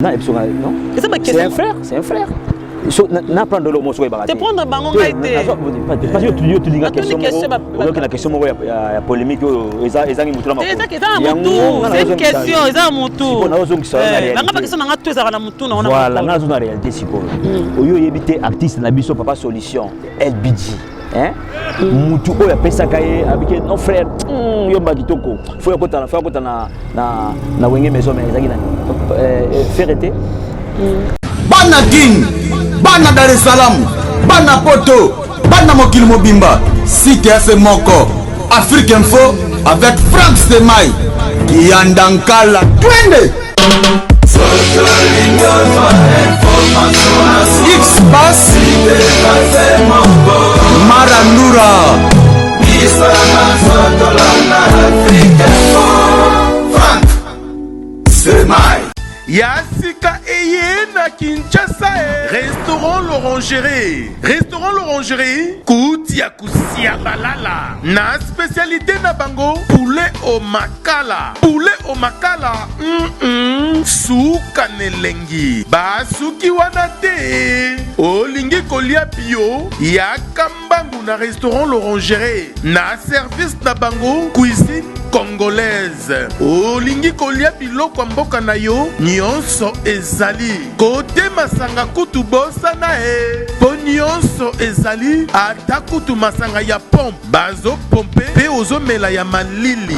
Non, c'est un frère, c'est un frère. Na prendre le mot sur les bagages. Te prendre bango ngaité. Parce que tu dis la question ya polémique ezangi mutu na c'est une question eza mutu. Banga ba question na ngatu ezaka na mutu na ona. Voilà, na zo na réalité siko. Oyo yebité artiste na biso papa solution LBG. Hein? Mutu oya pesa kaye abike non frère yomba kitoko. Faut kota na wenge maison mais ezangi na ferreté. Bana King, Bana Dar es Salaam, Bana Poto, Bana Mokil Mobimba, CTF Moko, Afrique Info avec Franck Stemai, Yandankala, Twende. X-Bass, Marandura, Franck Stemai. Yassika Eye na Kinshasa. Restaurant l'Orangerie. Restaurant l'Orangerie. Koutia Koussia Balala. Na spécialité na bango. Poulet au makala. Poulet au makala. Souka nelengi. Basuki wanate. Olingi kolia bio. Yakambangu na restaurant l'Orangerie. Na service na bango. Cuisine congolaise. Olingi kolia biloko mboka na yo. Nyonso ezali kote masanga kutu bosana po nyonso ezali ata kutu masanga ya pompe bazo pompe pe ozomela ya malili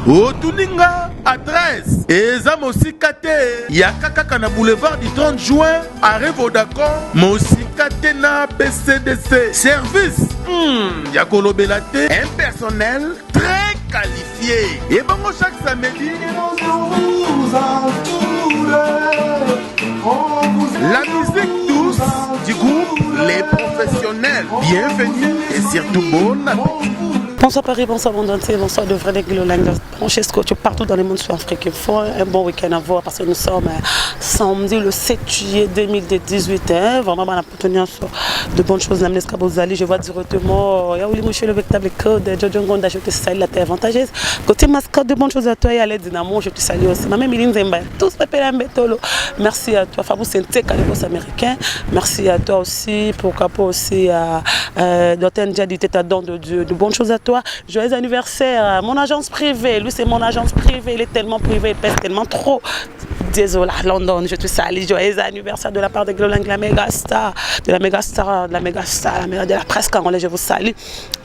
otuninga adresse eza mosika te ya kaka na boulevard du 30 juin arrêt Vodacom mosika te na BCDC service ya kolobela te un personnel très qualifié et bango chaque samedi la musique douce du groupe Les Professionnels. Bienvenue et surtout bon appétit. Bonsoir Paris, bonsoir monde entier, bonsoir de vrai Glolangue. Branchez Scotch partout dans le monde sur Afrique. Il faut un bon week-end à voir parce que nous sommes samedi le 7 juillet 2018. Vraiment, on a pour tenir de bonnes choses. Je vois directement, il y a Ouli Mouché, le véritable code de Jojo Ngonda, je te salue la terre avantageuse. Côté mascotte, de bonnes choses à toi et à l'aide Dynamo, je te salue aussi. Ma mère Miline Zemba, tous pépé Mbetolo. Merci à toi, Fabou Sente, Kalibos américain. Merci à toi aussi, pourquoi pas aussi à Doten Djadi, Teta Don de Dieu. De bonnes choses à toi. Joyeux anniversaire, mon agence privée, lui c'est mon agence privée, il est tellement privé, il pèse tellement trop. Désolé, London, je te salue, joyeux anniversaire de la part de Glolangue, la méga star, de la presse congolaise, je vous salue.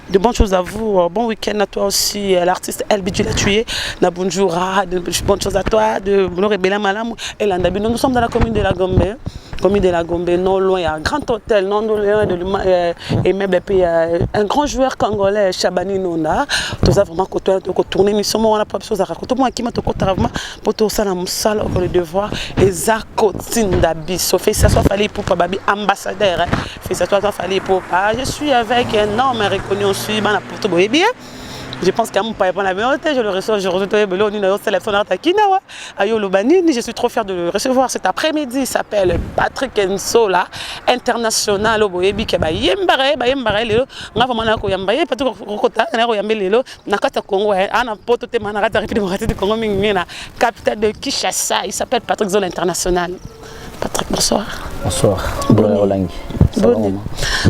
De bonnes choses à vous, bon week-end à toi aussi, l'artiste LBG l'a tué, na bonjoura, de bonnes choses à toi, de Bouloré Bela Malam et Landabi. Nous sommes dans la commune de la Gombe. Commune de la Gombe, non loin, il y a un grand hôtel, non loin de l'immeuble, et puis un grand joueur congolais, Chabani Nonda. Tout ça vraiment, quand on tourne, nous sommes on a pas de choses à raconter. Moi, qui m'a tout vraiment pour tout ça dans mon salle, on le devoir. Et Zakotine d'Abi, Sophie, ça soit fallait pour Babi ambassadeur, fait ça soit fallait pour pas. Je suis avec un homme reconnu aussi, man pour tout bien. Je pense qu'à mon père, je le reçois, je reçois je suis trop fier de le recevoir cet après-midi. Il s'appelle Patrick Nsola, international au Boyebi, qui est capitaine de Kinshasa. Il s'appelle Patrick Zola International. Patrick, bonsoir. Bonsoir. Bon.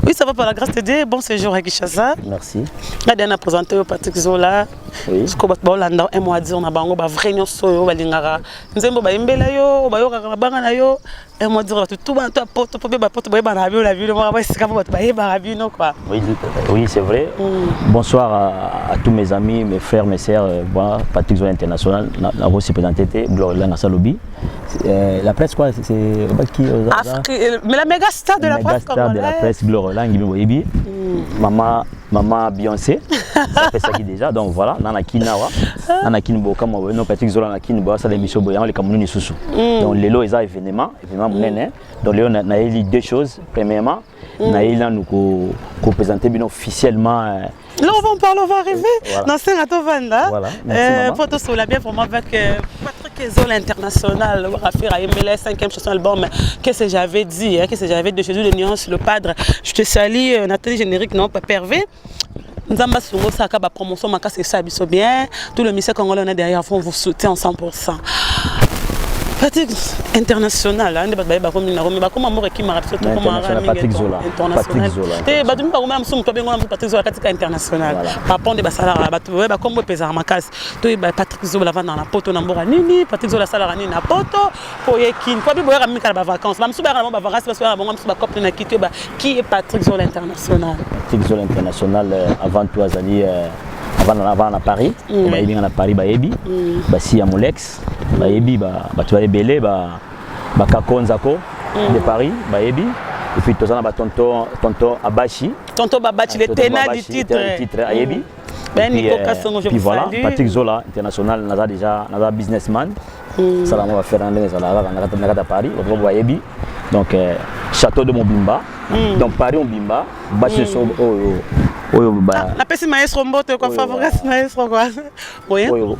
Oui, ça va par la grâce de Dieu. Bon séjour à Kinshasa. Merci. La dernière présenté Patrick Zola. Oui. Ce qu'on va landa un mois dire on a bango ba vrai nyonso yo balingara. Nzembo ba imbela yo, ba yo kaka banga na yo. Un mois dire tout ba to porte ba na bio la vie moi ba sika ba ba bio quoi. Oui, c'est vrai. Bonsoir à tous mes amis, mes frères, mes sœurs, voilà, Patrick Zola International, la aussi présenté Glolangue Salobi. La presse quoi, c'est mais la méga star de la presse star de la presse Glolangue Boyebi. Maman Beyoncé, ça fait ça qui déjà, donc voilà, dans la Kinawa, dans la Kinboka, moi, non, Patrick Zola, dans la Kinboka, ça l'émission Boyan, les Camerounais sous. Donc, les lots, ils ont événement monnaie. Donc, on a eu deux choses. Premièrement, on a eu là, nous, présenter officiellement. Là, on va arriver dans Saint-Gatovanda. Voilà. Pour tout cela, bien pour moi, avec Patrick Zola International, Rafir a aimé la 5e chanson album. Qu'est-ce que j'avais dit, qu'est-ce que j'avais de Jésus de Nuance, le Padre. Je te salue, Nathalie Générique, non, pas Hervé. Nous avons la promotion, c'est ça, bien. Tout le ministère congolais est derrière, on vous soutient en 100%. Patrick international, hein, comme amour qui m'a rappelé Patrick Zola. International. Et bah tu me parles même sur toi bien Patrick Zola Patrick international. Papa de basala ba tu ba comme pesa makas. Tu ba Patrick Zola va dans la poto na mbora nini, Patrick Zola sala nini na poto pour yekin. Kwa bi boya mi kala ba vacances. Ba msuba ba vacances parce que ba msuba copte na kité ba qui est Patrick Zola international. Patrick Zola international avant toi Zali avant à Paris, bah il vient à Paris bah ebi, bah si à Molex, bah ebi bah tu vas ébeler bah Kakonzako de Paris bah ebi et puis tout ça bah tonton Abachi. Tonton Babachi le tenant du titre à ebi. Puis voilà, Patrick Zola international n'a déjà businessman. Ça là on va faire un lien à Paris, on va ebi. Donc château de Mobimba, donc Paris Mobimba, Bachi la personne maestro mbote quoi favorite maestro quoi oyo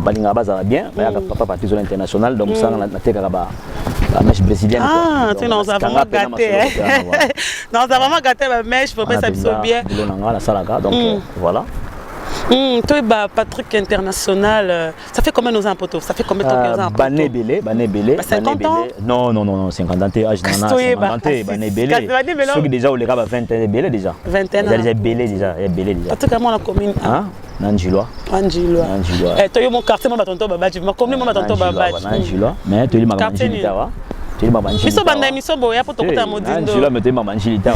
balinga baza bien papa Patrick Zola international donc ça na teka ba mèche brésilienne ah tu nous as vraiment gâté non ça vraiment gâté la mèche faut pas ça bien la salaka donc voilà. Toi, Patrick international, ça fait combien de temps pour toi? Ça fait combien de temps que vous avez Bané Belé. 50 ans? Non, 50 ans, âge de 50 ans, Bané Belé. Ceux qui déjà, les gars, 20 ans, Belé déjà. 20 ans. Déjà Belé déjà. Patrick, comment la commune? Nanjilois. Et toi, mon quartier, moi, tonton Babaji. Ma commune, moi, tonton Babaji. Nanjilois. Mais tu es ma Nanjilitawa. Ils banda émission boya pour te modindo. Je la mettais ma manjilita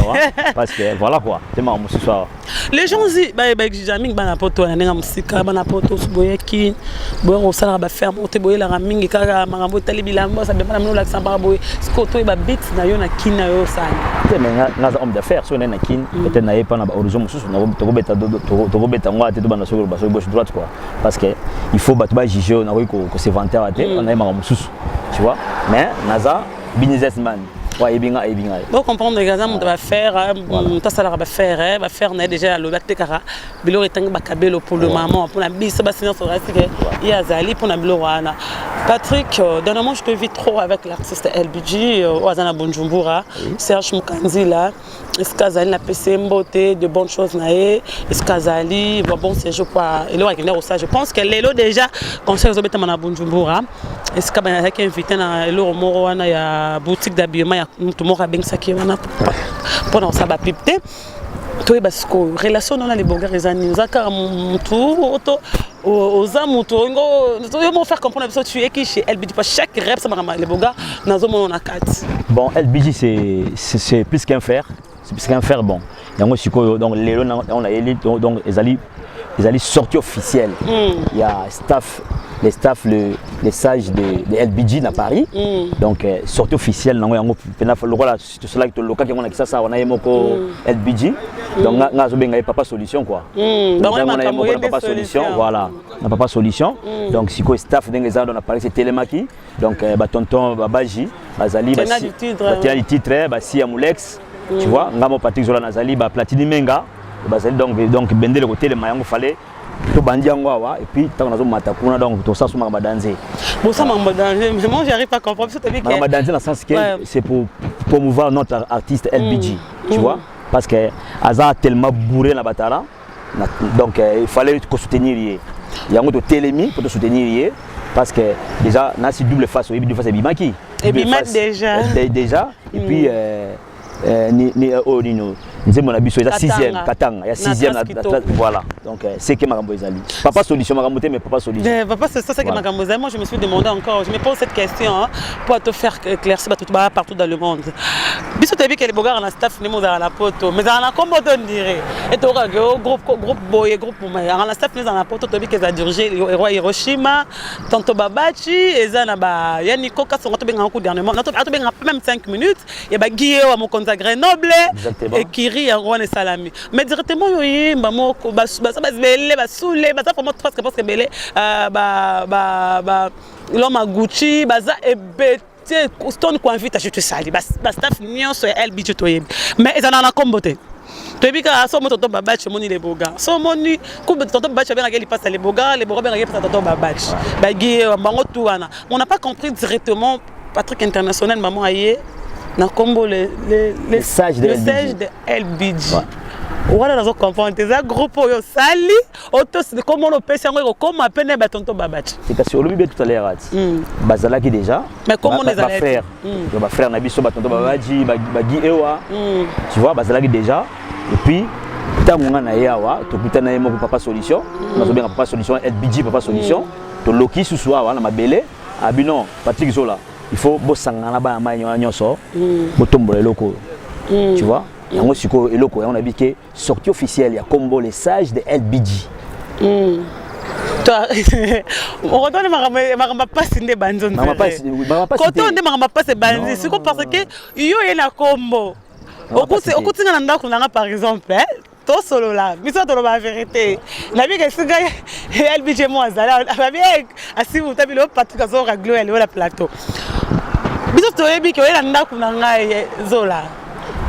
parce que voilà quoi. C'est ma ce soir. Les gens disent bah jamais bana poto na nga musika bana poto boya ki boya ko sala ba faire monter boya la mingi kaka makambo tali bilambo ça demande na l'accent ba boya sko to ba beat na yo na kina yo sana. Mais nga homme d'affaires so na kin peut-être na pas na horizon mususu na to beta ngwa te to bana so ba so gauche droite quoi parce que il faut battre ba jijo na ko se vanter à terre on a makambo mususu tu vois mais naza businessman ouais ebinga bon comprendre les gars on va faire ta salaire va faire on a déjà le bac tekara bilo etang bakabelo pour le maman pour la biso basina sur reste que yazali pour na bilo wana Patrick dernièrement je te vis trop avec l'artiste LBG Wazana Bonjumbura Serge Mukanzila Eskazali na PC Mbote de bonnes choses nae Eskazali bon c'est je crois et là ça je pense que Lelo déjà conseil aux obéta na Bonjumbura Eskabana qui invité na Lelo moro wana ya boutique d'habillement ya tout moro bensaki wana pour dans ça ba pipte toi parce que relation dans les bogards les années zaka mutu auto aux amuto ngo mo faire comprendre que tu es qui chez LBG pas chaque rep ça m'a les bogards nazo mon on a 4 bon LBG c'est plus qu'un fer. C'est plus qu'un fer bon. Donc les on a élite donc ils allaient sortir officiel. Il y a les staff les sages de LBG à Paris. Donc sortie officielle nango yango pena lokola c'est cela que loka qui on a qui ça on a yemoko LBG. Donc ngazo benga papa solution quoi. Donc on a yemoko papa solution voilà. Na papa solution. Donc siko staff d'engeza dans Paris c'est Télémaki. Donc ba tonton Babaji bazali ba si titre ba si Amulex. Tu vois, ngamo Patrick Zola nazali ba Platini Menga bazali donc bende le côté le mayango fallait to bandi yango awa et puis tant nazo matakuna donc to ça suma ba danser. Bon ça m'a danser mais moi j'arrive pas à comprendre ça veut dire que danser dans le sens que c'est pour promouvoir notre artiste LBG, tu vois parce que Aza tellement bourré la batara donc il fallait que soutenir yango to télémi pour te soutenir parce que déjà nasi double face au double face Bimaki et Bimat déjà et puis nous mon abisso est à 6e Katanga il y a 6e voilà donc c'est que Makambo Ezali papa solution Makambo mais papa solution papa c'est ça que Makambo Ezali moi je me suis demandé encore je me pose cette question pour te faire éclaircir partout dans le monde biso tu as vu que les bogards en staff ne dans la poto mais dans la combo on dirait et tu auras groupe boy groupe mais en la staff dans la poto tu as vu que ça dirigé le roi Hiroshima tonton Babachi et ça na ba yani koka son to benga coup dernièrement na to benga même 5 minutes et ba Guillaume à mon compte Grenoble et Kiri en roi et salami mais directement yoyi mbamoko ba belé ba soulé ba ça vraiment presque belé l'homme à Gucci baza et bête stone ko invite je te sali ba staff nyonso LBG to yeb mais ils en a comboté tu as vu que so mo tonton Babachi moni les boga so moni ko tonton Babachi bien il passe les boga bien il passe tonton Babachi ba gi bango tout wana on n'a pas compris directement Patrick international maman aye na combo les sages de LBG Voilà dans comprendre des groupes yo sali auto comment on peut s'envoyer comment peine ba tonton babati. C'est parce que le bébé tout à l'heure bazala qui déjà. Mais comment on les a frère. Ba frère na biso ba tonton babadi ba gi ewa. Tu vois bazala qui déjà et puis tango na yawa to kutana yemo papa solution. Na zo bien papa solution LBG papa solution. To loki suswa wana mabele abino Patrick Zola. Il faut bosangana ba ma nyonso. Botombola loko. Tu vois? Yango siko eloko on a dit que sortie officielle il y a combo les sages de LBG. Toi on retourne ma pas sinde banzo. Ma pas quand on dit ma pas c'est banzo c'est parce que yo y a combo. Okuti na ndako nanga par exemple to solo là mais ça la vérité la vie que c'est LBG moi zala va bien asimu tabilo Patrick Zola glo elle la plateau. Biso to yebi que y a ndako nanga Zola.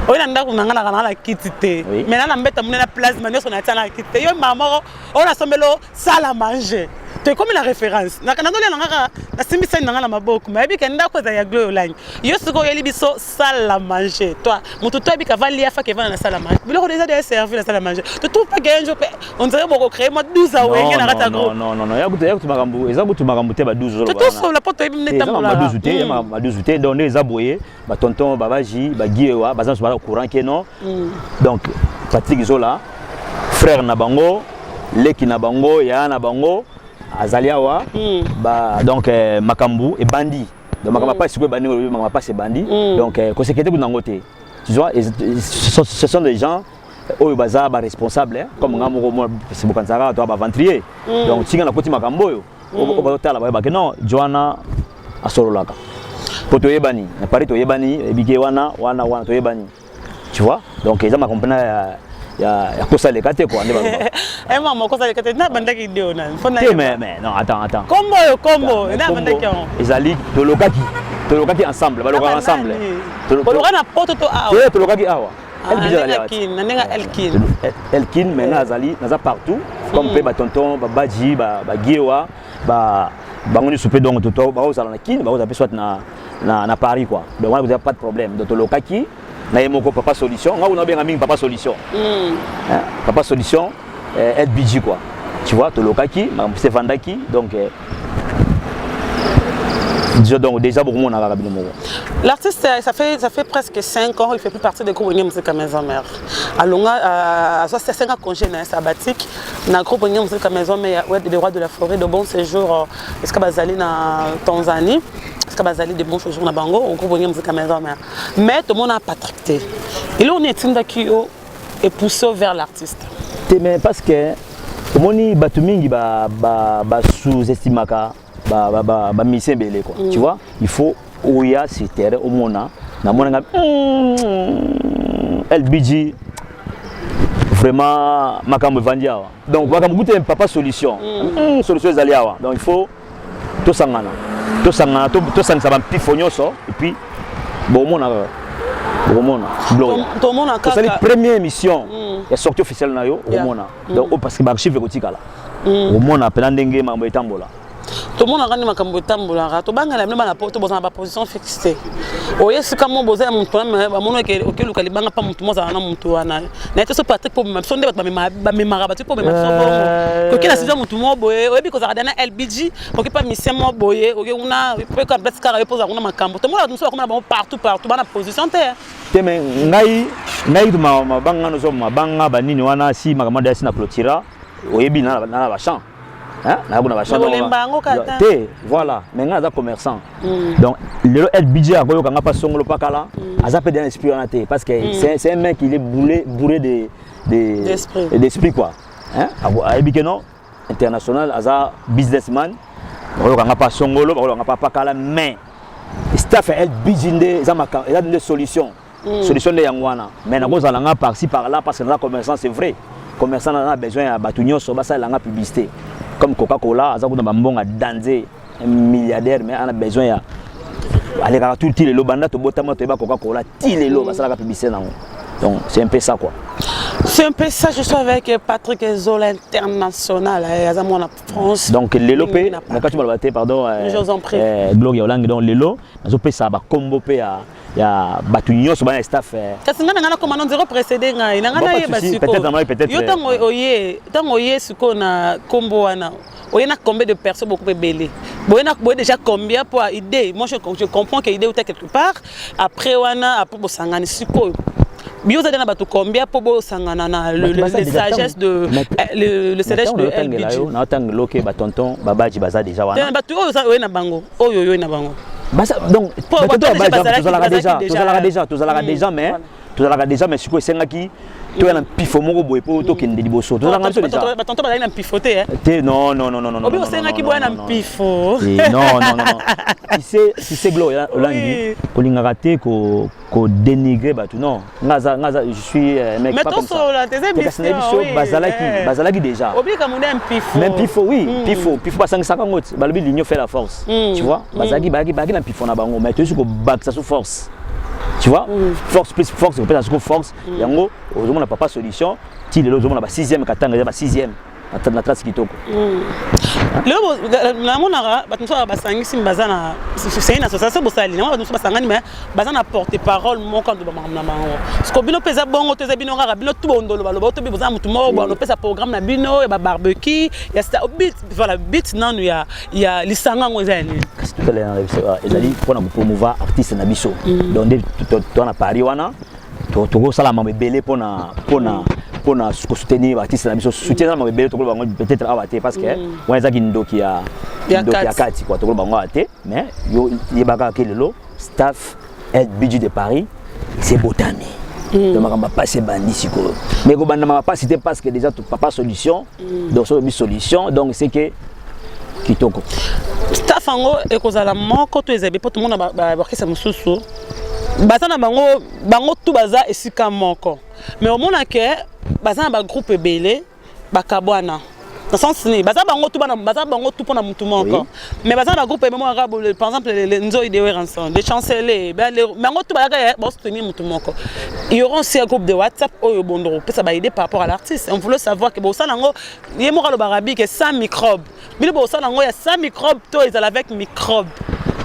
On a ndako nanga na la kitite mais na mbeta munena plasma nyo sona tana kitite yo mama on a sombelo salle à manger tu comme la référence na kana ndole nanga na simbisa nanga na maboko mais bi kenda ko za ya glow line yo siko yeli biso salle à manger toi mutu to bi ka valia fa ke va na salle à manger bilo déjà de servir la salle à manger tu trouves pas que un jour on dirait beaucoup créer moi 12 ans ouais na rata gros non ya kutu makambo eza kutu makambo te ba 12 jours tu trouves la porte bi netambola ba 12 te ma 12 te donc les aboyer ba tonton babaji ba giewa bazan so courant que non donc Patrick Zola frère na bango leki na bango ya na bango azaliawa ba donc makambu et bandi donc makamba pas sikwe bandi makamba pas c'est bandi donc ko sécurité ku nangote tu vois ce sont des gens oyo baza ba responsable comme ngamo ko c'est bokanzara to ba ventrier donc tinga na koti makambo yo o ba tala ba ke non Joanna asololaka poto yebani na pari to yebani ebike wana to yebani tu vois donc ils ont ma compagnie ya kosa le kate quoi eh maman kosa le kate na bandaki dio na mais non attends combo na bandaki on ezali to lokaki ensemble ba lokaka ensemble to lokana poto to awa to lokaki awa Elkin mais na azali naza partout comme pe ba tonton ba baji ba giewa ba bangoni souper donc to ba osala na kin ba osape soit na Paris quoi donc on a pas de problème donc to lokaki na yemoko papa solution nga on bien mingi papa solution papa solution LBG quoi tu vois to lokaki c'est vendaki donc déjà beaucoup mon arabe l'artiste ça fait presque 5 ans il fait plus partie de groupe Musique Maison Mère à 5 ans congé sabbatique na groupe Musique Maison Mère des rois de la forêt de bon séjour est-ce que bazali na Tanzanie est-ce que bazali de bon séjour na bango au groupe Musique Maison Mère mais tout le monde a pas traité et là on est tindaki et poussé vers l'artiste mais parce que moni batumingi ba sous-estimaka ba mission belé quoi tu vois il faut oya sur terre au mona na mona LBG vraiment makambo vandia donc makambo goûter papa solution solution zaliawa donc il faut to sangana to sangana ba pifonyoso et puis bon mona gloria to mona c'est la première émission est sortie officielle na yo au mona donc parce que ba archive ko tikala au mona pena ndenge mambo etambola tout le monde a gagné ma cambo tambola to banga la même na porte boza na position fixée oye sika mo boza muntu na mono ke luka libanga pa muntu moza na muntu wana na ete so Patrick pour même sonde ba me maraba pour même so ko kila saison muntu mo boye oyebi ko za dana LBG ko ki pa mission mo boye oye una pe ka bet kara poza kuna makambo to mola muntu ko na partout bana position te mais ngai to ma banga no so ma banga banini wana si makamanda ya sina clôtura oyebi na ba champ voilà maintenant les commerçants donc le LBG a koyoka pas songolo pakala azape d'un esprit parce que c'est un mec il est bourré d'esprit quoi hein abike non international aza businessman koyoka pas songolo koyoka pas pakala mais staff LBG ndé zamaka il a des solutions de yangwana mais na kozala nga par ci par là parce que les commerçants c'est vrai commerçant a besoin à batunyo so basa la publicité comme Coca-Cola, a un danger, un milliardaire, mais on a besoin de aller à tout le banda, to botama, to Coca-Cola, tout le lot, ça la publicité. Donc c'est un peu ça quoi. C'est un peu ça, je suis avec Patrick Zola International, en France. Donc, Lelo P, quand tu m'as battu, pardon, je vous en prie. Gloria Olang, donc Lelo, je peux ça, combo P à Batunion, sur le staff. Parce que nous avons commandé précédé, nous avons peut-être. Yo tant oye ce qu'on a combo ana. Oye na combien de personnes beaucoup belé. Boye déjà combien pour idée. Moi je comprends que idée ou quelque part après wana après bo sangani siko. Bio za na batu combien pour bo sangana na le sagesse de le sagesse de LBG. Na tang loke ba tonton babaji baza déjà wana. Batu oyo na bango. Oyo na bango. Donc tu as déjà mais siko sengaki tu as un pifo moko boy po to kende liboso to nga déjà tonton ba na pifoté hein non obi sengaki boy na pifo non si c'est Gloria Olangi kolingaka te ko dénigrer batu non ngaza je suis mec pas comme ça mais bazalaki déjà obi ka muna pifo même pifo oui pifo basangisa ka ngoti balobi l'union fait la force tu vois bazalaki na pifo na bango mais tu suis ko back ça sous force. Tu vois, force plus force, on peut dire force. Yango, aujourd'hui on n'a pas solution. Si les autres on a 6e, 4e, 6e. La trace qui toque. Le monara, batumso basangi bazana, c'est une association bosali. Na batumso basangani mais bazana porte-parole mon quand de bamama mango. Parce que bino pesa bongo teza bino ngara bino tout bondolo baloba to besoin mutu mo bon pesa programme na bino et ba barbecue, il y a ça bit voilà bit non il y a lisanga ngozani. Tout à l'heure ezali pour na promouvoir artiste na biso. Donc to na Paris wana to sala mama belé pour na soutenir l'artiste na biso soutien na belé to bango peut-être abaté parce que on ezaki ndoki ya kati quoi to bango abaté mais yo yebaka kelelo staff LBG de Paris c'est botami donc makamba passer bandi siko mais ko banda mama pas cité parce que déjà papa solution donc so solution donc c'est que kitoko staff ngo ekozala moko to ezabe po tout le monde ba bakisa mususu bazana bango tout baza esika moko mais au monde que bazana ba groupe belé bakabwana dans sens ni bazana bango tout pour na mutu moko mais bazana ba groupe même arabe par exemple les nzo idéo ranson des chanceliers bango tout baza ba soutenir mutu moko il y aura aussi un groupe de WhatsApp oyo bondoro peut ça ba aider par rapport à l'artiste on voulait savoir que bosa nango yemora lo barabi que 100 microbes mais bosa nango il y a 100 microbes to ils avec microbes.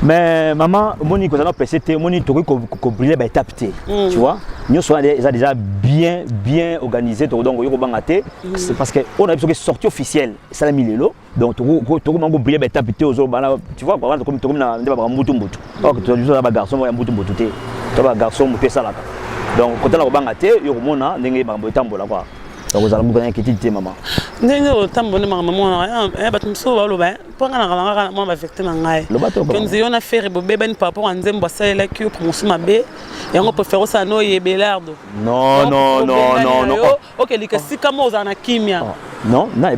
Mais maman, moni ko zana PCT, moni to ko briller ba étape tu vois. Nous sommes déjà bien organisé donc yo ko bangate c'est parce que on a besoin de sortie officielle, ça la milelo. Donc to mango briller ba étape ozo bana tu vois comme na ndeba ba mutu mutu. Donc to juste ba garçon ya mutu mutu te. To ba garçon mutu ça là. Donc quand on a bangate yo ko mona ndenge ba tambola quoi. Donc vous allez me connaître qui était maman. Ndenge otambone maman batumso baloba pour ngana ngana moi ba vecteur na ngai. Quand on a fait rebeben par rapport à nzembo sala ki promotion mabe yango préféro ça no yebelardo. Non. OK likasika mo za na kimia. Non, non.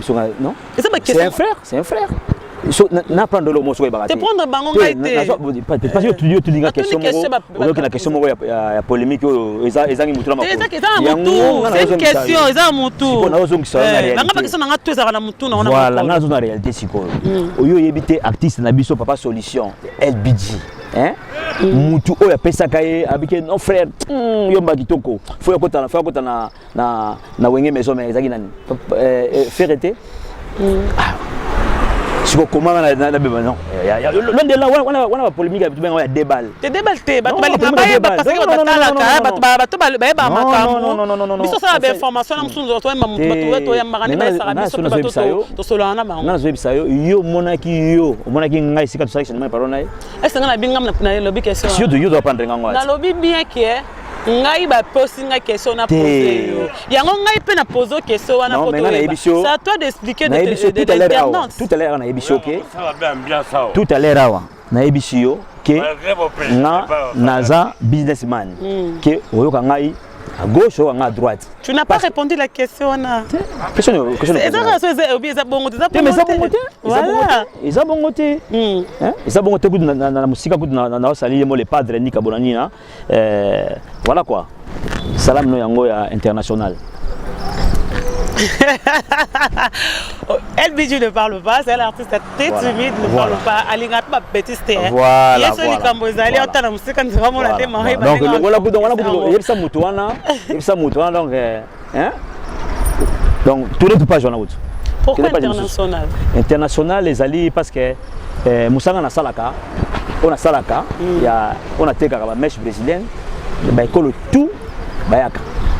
C'est un frère. Na prendre le mot sur les bagages. Te prendre bango ngaite. Parce que tu dis nga question moko, na question moko ya polémique ezangi mutu na mako. C'est une question, eza mutu. On a besoin que ça na réalité. Nanga question nanga tu ezaka na mutu na ona. Voilà, nga zo na réalité siko. Oyo yebite artiste na biso papa solution LBG. Hein? Mutu oya pesa kaye abike non frère. Yomba kitoko. Faut yakota na wenge maison mais ezangi nani. Faire été. Si vous commandez la bébé, non. L'un de là, on a polémique avec tout le monde, il y a des balles. Des balles, parce que vous avez ngai ba poser une question na poser yango ngai pe na poser question wana poto c'est à toi d'expliquer de l'internance tout à l'heure na ebisho OK tout à l'heure na ebisho que na naza businessman que oyoka ngai à gauche ou à droite. Tu n'as pas répondu à la question. Question. Ils ont bon côté. Ils ont bon côté na musique na sali mo les padres ni kabonani na. Voilà quoi. Salam no yango ya international. LBG ne parle pas, c'est l'artiste très timide, ne parle pas. Alinga pas bêtiste. Voilà. Il y a celui qui est allé en temps de musique quand vraiment la démarrer. Donc voilà, il y a ça mutuana, donc hein. Donc, tous les deux pages en route. Pourquoi international? International, les alliés, parce que Moussanga na Salaka, on a Salaka, on a Teka, la mèche brésilienne, il colle tout,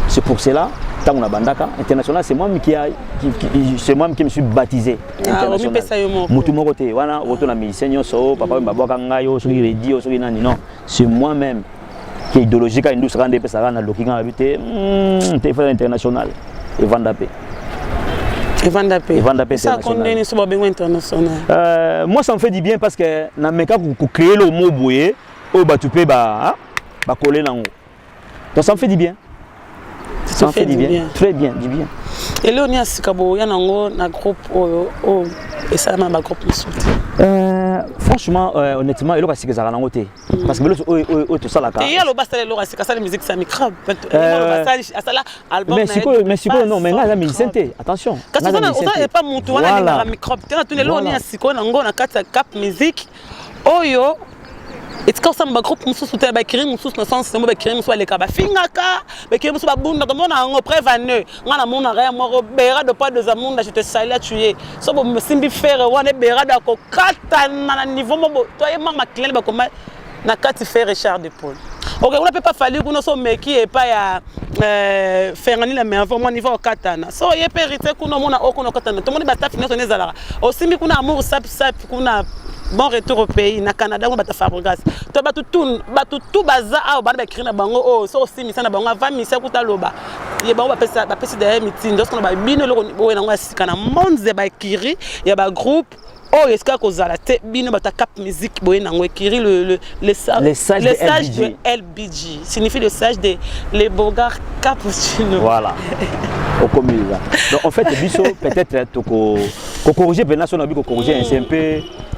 c'est pour cela. Tant on a bandaka international, c'est moi qui me suis baptisé international. Mutumorote, wana auto na musicien so papa mbabaka ngayo so radio so nani non, c'est moi-même qui est idéologique à industrie rande pesa na lokinga habité téléphone international et Vandapé. Ça condamne ce babé international. Moi ça me fait du bien parce que na meka ko créer le mot boyé au batupé ba coller nango. Donc ça me fait du bien. Ça fait du bien. Très bien, du bien. Et là, on y a un groupe et ça m'a un groupe. Franchement, honnêtement, il y a des gens qui parce que tout ça là. Il y a le bassin, la musique, c'est un microbe. Mais c'est quoi non, mais là, la musique, attention. Parce que on n'est pas mon toit, la microbe. Tu sais, on y a un groupe, on a quatre cap musique. Oyo. Et quand ça me groupe mususu te ba kiri mususu na sens mo ba kiri mususu aleka ba fingaka ba kiri mususu ba bunda comme on a un prévenu ngana mona rien mo bera de pas de zamunda je te salue tuer so bo simbi faire wana bera da ko kata na niveau mo to yema ma client ba koma na kati faire Richard de Paul. OK, on ne peut pas fallu qu'on so meki et pas ya faire ni la mais avant mon niveau katana. So ye périté qu'on mona o qu'on katana. Tout monde ba ta finir on ezala. Aussi mi kuna amour sap qu'on a bon retour au pays na Canada on va te faire grâce to ba tout baza a ba écrit na bango oh so aussi misa na bango va misa kuta loba ye bango ba pesa derrière meeting donc on ba bino lo na ngwa na monde ba écrit ya ba groupe oh est-ce que kozala te bino ba ta cap musique boye na ngwa écrit le sage de LBG signifie le sage de les bogards cappuccino. Voilà. Au commun là. Donc en fait biso peut-être to corriger ben national bi corriger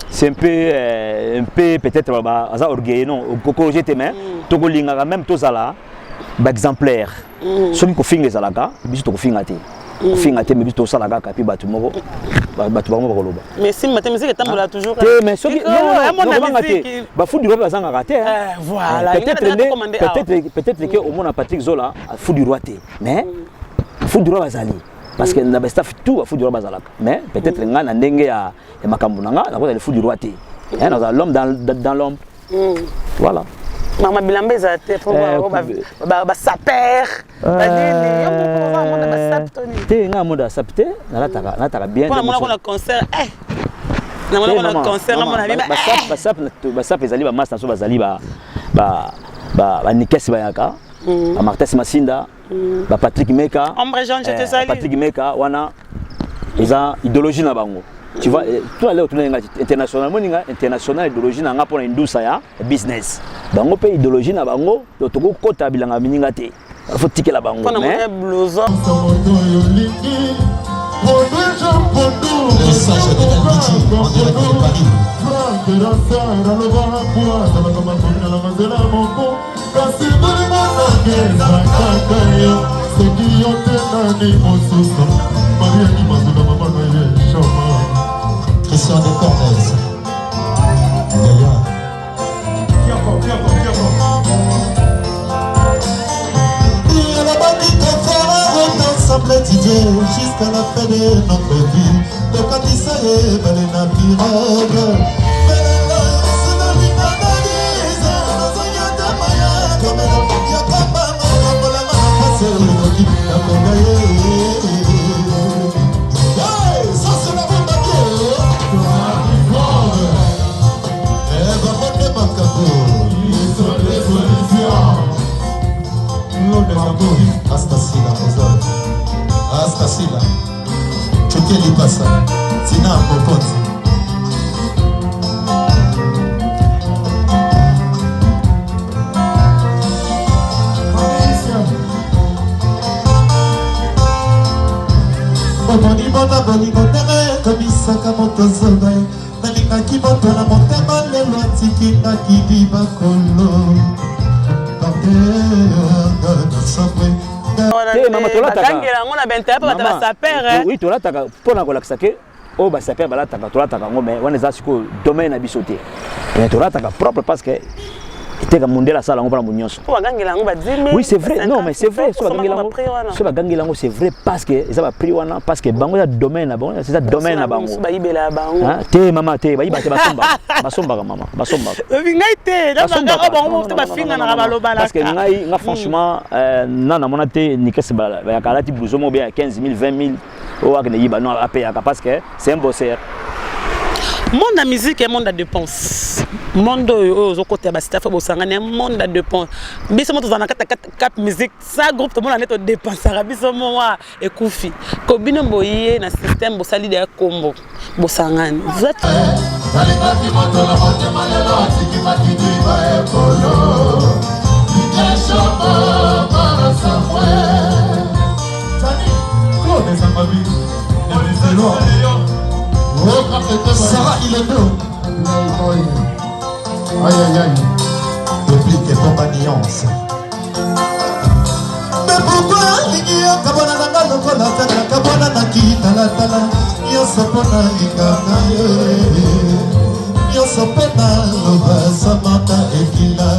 c'est un peu peut-être ça orgueilleux non corriger tes mains to linga même to zala ba exemplaire celui ko finga zalaka biso to ko finga te finga te mais biso to salaka kapi batu moko batu bango ba koloba mais si matin musique etambola toujours mais celui non ba fou du roi bazanga raté voilà peut-être que au monde Patrick Zola fou du roi te mais fou du roi bazali parce que na staff tout fou du roi bazalaka mais peut-être nga na ndenge ya makambo nanga na ko fou du roi te dans l'homme dans l'homme voilà Mama Bilamba ezate pour ba saper ba nini on va monter ba saptoni te nga moda sapte na taka bien pour mon concert na mon concert na mon ami ba sap ezali ba master so bazali ba Nikes Bayaka ba Martes Masinda ba Patrick Meka Ombre Jean je te salue Patrick Meka wana eza idéologie na bango. Tu vois, tout à l'heure, tu as international idéologie na nga pour industrie ya business. Bango pe idéologie na bango, to ko kota bilanga mininga te. Faut tirer la bango. Mais blouson. Christian de Cortez. Il a battu ton frère ensemble d'idées jusqu'à la fin de notre vie. Donc quand il s'allait, il allait dans la pirogue. Astasila, tu t'es dit pas ça, c'est un peu pote. Boni bona boni bonere, comme Sakamoto Zobai, Nanika qui monte la montagne, les lois tiki na qui dit bakolo. Oui, tu l'as pour la saké. Oh, bah ça perd la taka, tu l'as taka, mais on est à ce que domaine a bisoté. Mais tu l'as taka propre parce que était comme Mondela ça là on prend mon oui c'est vrai non mais c'est vrai c'est vrai parce que ça va pris parce que bango ya domaine c'est ça domaine na bango te maman te ba basomba maman basomba parce que ngai franchement na mona te ni kese ba ya kalati blouson mo bien 15 000 20 000 o akene yiba no apaya parce que c'est un bosseur. Monde de musique et monde de dépenses. Monde aux côtés de staff bosangane monde de dépenses. Biso moto zana kata musique ça groupe tout le monde en dépense biso moi et Koufi. Ko bino boye na système bosali de combo bosangane. Vous êtes Sarah, il est beau. Aïe aïe aïe. Depuis que ton alliance. Mais pourquoi il y a Kabana Nanga Lokola Kabana Naki Tala Tala Yosopona Likana Yosopona Loba Samata Ekila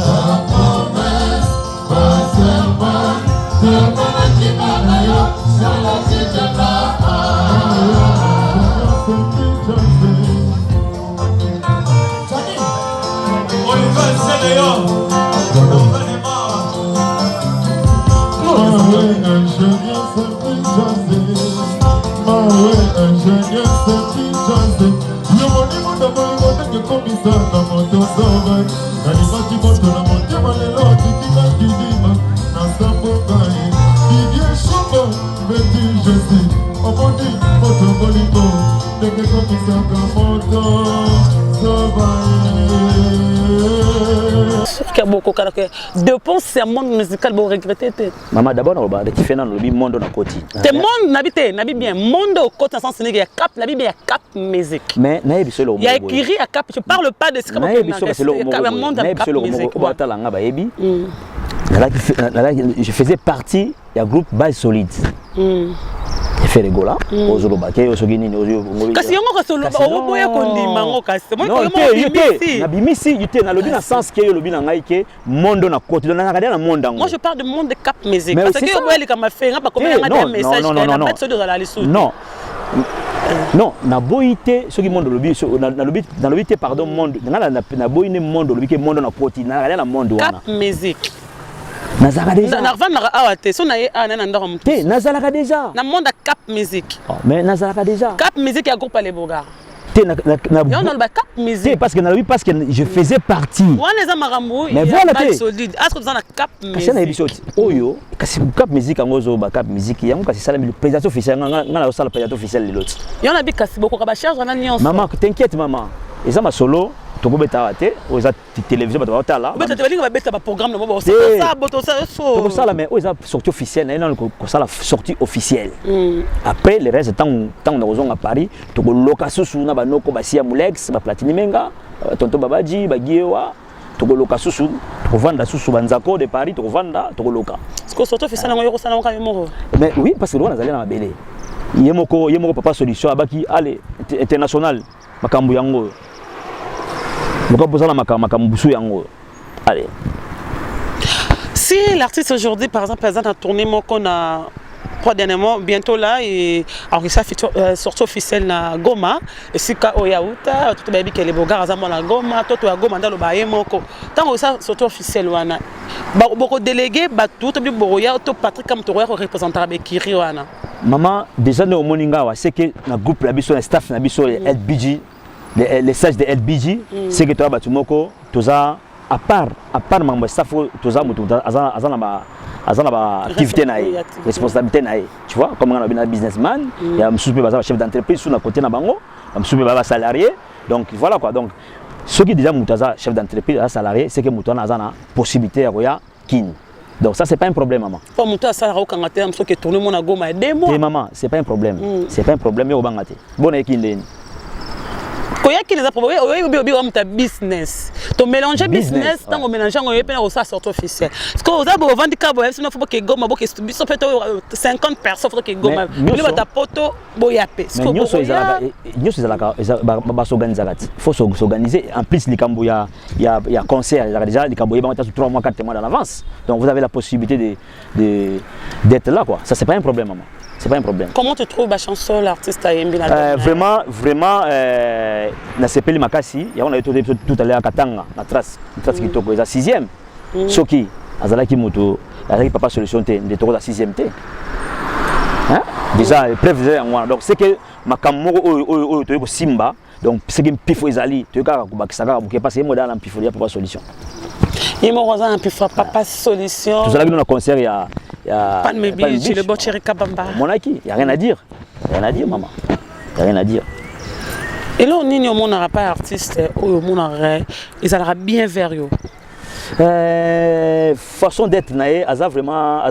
dépense c'est un monde musical pour regretter. Maman d'abord on va rectifier dans le monde na côté. Te monde n'habite nabi bien monde au côté sens il y a cap nabi bien cap musique. Mais na yebi solo. Il y a écrit à cap je parle pas de ce que monde à cap musique. Je faisais partie du groupe Base Solide. Je fais rigola aux Zolobake aux Soginini aux Yobongo. Kasi yongo solo o boya kondima ngo kasi moi ko na bimisi yute na lobi na sens que lobi na ngai ke mondo na côté na ngada na monde ngo. Moi je parle de monde de cap musique parce que boya li kama fait ngaba comme un message na mettre sur de la lisu. Non. Non, na boité ce qui monde lobi na lobi te pardon monde na boyine monde lobi ke monde na côté na ngada na monde wana. Cap musique. Nazalaka déjà. Narvana awate so na ye ana ndako mtu. Te nazalaka déjà. Na monde cap musique. Oh, mais nazalaka déjà. Cap musique ya groupe les Bogards. Te na on a cap musique. Parce que je faisais partie. Wana za marambo mais voilà te solide. Est-ce que tu as cap musique? Kasi na episode oyo kasi cap musique ngozo ba cap musique yango kasi sala présentation officielle ngana sala présentation officielle l'autre. Yona bi kasi boko ka ba charge na nyonso. Maman t'inquiète maman. Eza ma solo tokobeta te oza télévision ba tala. Beta te balinga ba beta ba programme no ba ça boto ça so. Toko sala mais oza sortie officielle na ko sala sortie officielle. Après le reste tant na kozonga à Paris toko loka susu na ba noko ba sia mulex ba platini menga tonto babaji ba giewa toko loka susu toko vanda susu banzako de Paris toko vanda toko loka. Ce que sortie officielle ngo yoko sala ngaka moko. Mais oui parce que on a zali na mabele. Yemoko papa solution abaki allez international makambu yango. Allez. Si l'artiste aujourd'hui, par exemple, présente un tournée qu'on a dernièrement, bientôt là, et alors ça fait sortie officielle na Goma, et si ka Oyauta, tout le monde qui est les Bogards, azamo na Goma, tout le Goma dans le baye moko. Tant ça sortie officielle wana, beaucoup délégué, tout le monde Boroya, tout Patrick comme Toroya représentant avec Kiri wana. Maman, déjà nous au Moninga, c'est que na groupe la biso, le staff na biso, les LBG. Les sages de LBG, c'est que tu as battu moko, tu as à part membre staff, tu as activité naïe, responsabilité naïe. Tu vois, comme on a un businessman, il y a un chef d'entreprise sur le côté na bango, un salarié. Donc voilà quoi. Donc ce qui déjà mutaza chef d'entreprise, salarié, c'est que mutana a la possibilité à kin. Donc ça c'est pas un problème maman. Pas muta salarié au Kangaté, am so que tourner mon agoma 2 mois. Et maman, c'est pas un problème. C'est pas un problème au Bangate. Bonne équipe. Koya qui les a proposé, oyo ta business. Tu mélanges business, tu mélanges ça sorte officiel. Parce que vous avez vendu cabo, sinon faut que goma, faut que 50 personnes, faut que goma. Mais tu as poto boyapé. Mais nous sommes faut s'organiser. En plus les cambo il y a concert, déjà les cambo 3 mois 4 mois dans l'avance. Donc vous avez la possibilité d'être là quoi. Ça c'est pas un problème maman. C'est pas un problème. Comment tu trouves la chanson, l'artiste Ayembi vraiment, na sepeli makasi, on a été tout à l'heure à Katanga, na trace qui toko, c'est la 6e. Soki, azalaki moto, azalaki papa solution de toko la 6e té. Hein? Déjà, preuve déjà en donc c'est que makamoko to simba, donc c'est que pifo ezali, to ka ko bakisaka ko passer modèle en pifo ya papa solution. Il m'a rejoint un pifo papa solution. Tout ça là dans le concert il y a pas de mébi, chez le Botcheri Kabamba. Mon aki, il y a rien à dire. Rien à dire maman. Il y a rien à dire. Et là on n'y a pas artiste au monde ils allaient bien vers eux. Façon d'être naé, asa vraiment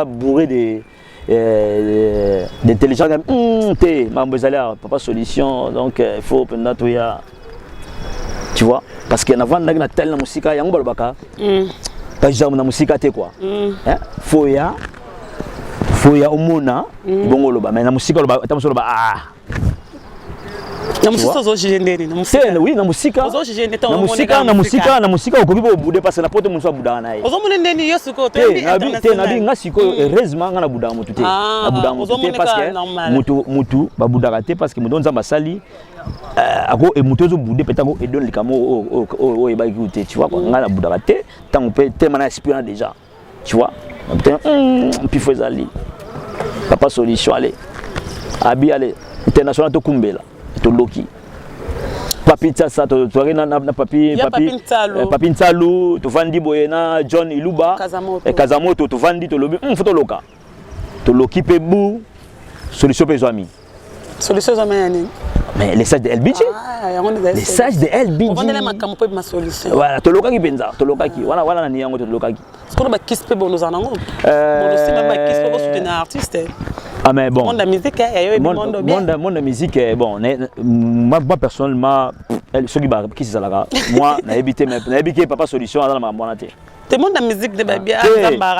bourré d'intelligence. T'es mambozalia papa solution donc il faut pendant tout ya. Tu vois parce qu'il y en a vendre na telle musique ya ngolbaka. Pas jamais na musique te quoi. Hein? Faut ya omona bongo loba mais na musique loba tamuso loba ah. Na musique aujourd'hui ndeni na musique. Oui na musique. Aujourd'hui ndeta na musique okobi bo bude parce que na poto munso buda na ye. Ozomona ndeni yosuko to ndi international. Na bi ngasiko heureusement ngana buda mutu te. Na buda mutu te parce que mutu ba buda te parce que mutu nzamba sali ako e mutu zo bude petako e don likamo o e ba ki tu vois quoi ngana buda te tant on peut tellement inspirant déjà. Tu vois? Puis faut aller. Papa solution aller. Abi aller international to kumbela. To loki papi tsa to na papi Nsalu to vandi boyena John Iluba Kazamoto to vandi to lobi photo loka to loki pe bu solution pe zoami yani mais les sages de LBG les sages de LBG on va les makamo pe ma solution voilà to loka ki benza to loka ki voilà na yango to loka ki ce qu'on ba kiss pe bono zanango bono sima ba kiss pe soutenir artiste. Ah mais bon. Monde de musique, monde de musique, bon, moi personnellement, ceux qui c'est là, moi, n'a évité papa solution dans ma bonne tête. Tout le monde de musique de baby,